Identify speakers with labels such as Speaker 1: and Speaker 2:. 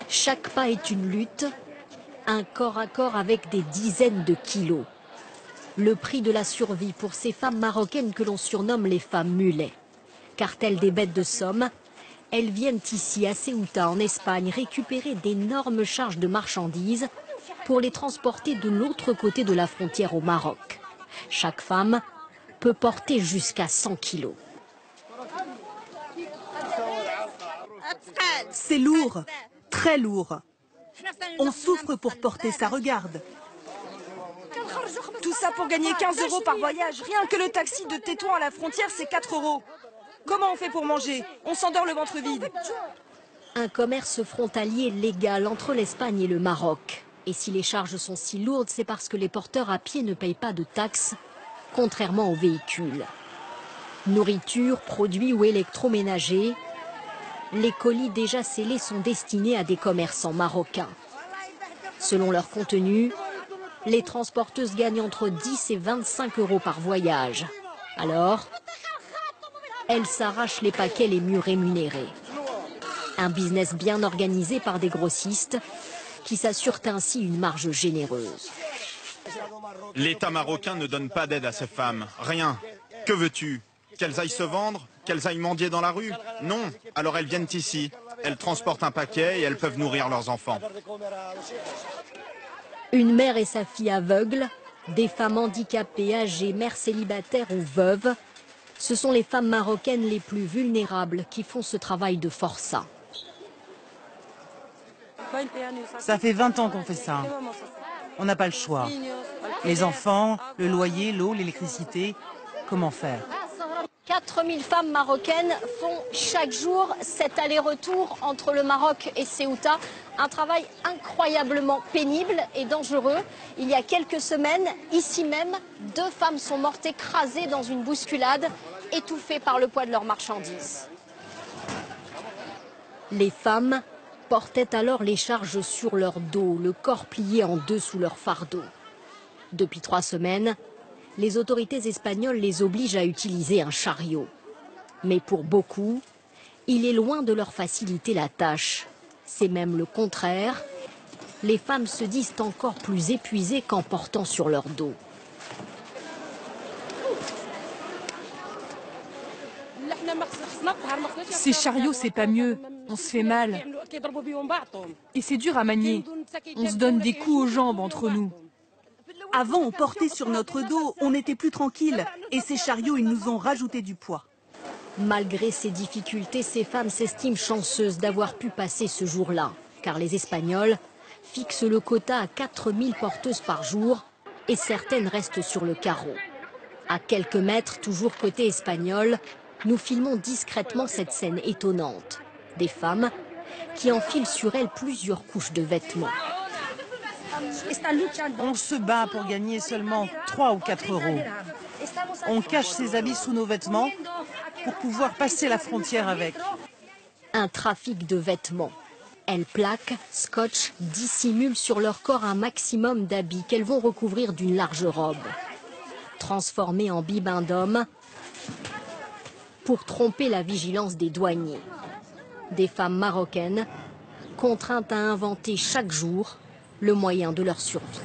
Speaker 1: Chaque pas est une lutte, un corps à corps avec des dizaines de kilos. Le prix de la survie pour ces femmes marocaines que l'on surnomme les femmes mulets. Car telles des bêtes de somme, elles viennent ici à Ceuta en Espagne récupérer d'énormes charges de marchandises pour les transporter de l'autre côté de la frontière au Maroc. Chaque femme peut porter jusqu'à 100 kilos.
Speaker 2: C'est lourd, très lourd. On souffre pour porter ça, regarde.
Speaker 3: Tout ça pour gagner 15 € par voyage. Rien que le taxi de Tétouan à la frontière, c'est 4 €. Comment on fait pour manger? On s'endort le ventre vide.
Speaker 1: Un commerce frontalier légal entre l'Espagne et le Maroc. Et si les charges sont si lourdes, c'est parce que les porteurs à pied ne payent pas de taxes, contrairement aux véhicules. Nourriture, produits ou électroménagers, les colis déjà scellés sont destinés à des commerçants marocains. Selon leur contenu, les transporteuses gagnent entre 10 et 25 € par voyage. Alors, elles s'arrachent les paquets les mieux rémunérés. Un business bien organisé par des grossistes qui s'assurent ainsi une marge généreuse.
Speaker 4: L'État marocain ne donne pas d'aide à ces femmes. Rien. Que veux-tu? Qu'elles aillent se vendre? Qu'elles aillent mendier dans la rue? Non. Alors elles viennent ici. Elles transportent un paquet et elles peuvent nourrir leurs enfants.
Speaker 1: Une mère et sa fille aveugles, des femmes handicapées, âgées, mères célibataires ou veuves, ce sont les femmes marocaines les plus vulnérables qui font ce travail de forçat.
Speaker 2: Ça fait 20 ans qu'on fait ça. On n'a pas le choix. Les enfants, le loyer, l'eau, l'électricité, comment faire?
Speaker 1: 4000 femmes marocaines font chaque jour cet aller-retour entre le Maroc et Ceuta. Un travail incroyablement pénible et dangereux. Il y a quelques semaines, ici même, 2 femmes sont mortes écrasées dans une bousculade, étouffées par le poids de leurs marchandises. Les femmes portaient alors les charges sur leur dos, le corps plié en deux sous leur fardeau. Depuis 3 semaines, les autorités espagnoles les obligent à utiliser un chariot. Mais pour beaucoup, il est loin de leur faciliter la tâche. C'est même le contraire. Les femmes se disent encore plus épuisées qu'en portant sur leur dos.
Speaker 3: Ces chariots, c'est pas mieux. On se fait mal. Et c'est dur à manier. On se donne des coups aux jambes entre nous.
Speaker 2: Avant, on portait sur notre dos, on n'était plus tranquille. Et ces chariots, ils nous ont rajouté du poids.
Speaker 1: Malgré ces difficultés, ces femmes s'estiment chanceuses d'avoir pu passer ce jour-là. Car les Espagnols fixent le quota à 4000 porteuses par jour et certaines restent sur le carreau. À quelques mètres, toujours côté espagnol, nous filmons discrètement cette scène étonnante. Des femmes qui enfilent sur elles plusieurs couches de vêtements.
Speaker 2: On se bat pour gagner seulement 3 ou 4 €. On cache ses habits sous nos vêtements pour pouvoir passer la frontière avec.
Speaker 1: Un trafic de vêtements. Elles plaquent, scotchent, dissimulent sur leur corps un maximum d'habits qu'elles vont recouvrir d'une large robe. Transformées en bibins d'hommes pour tromper la vigilance des douaniers. Des femmes marocaines contraintes à inventer chaque jour le moyen de leur survie.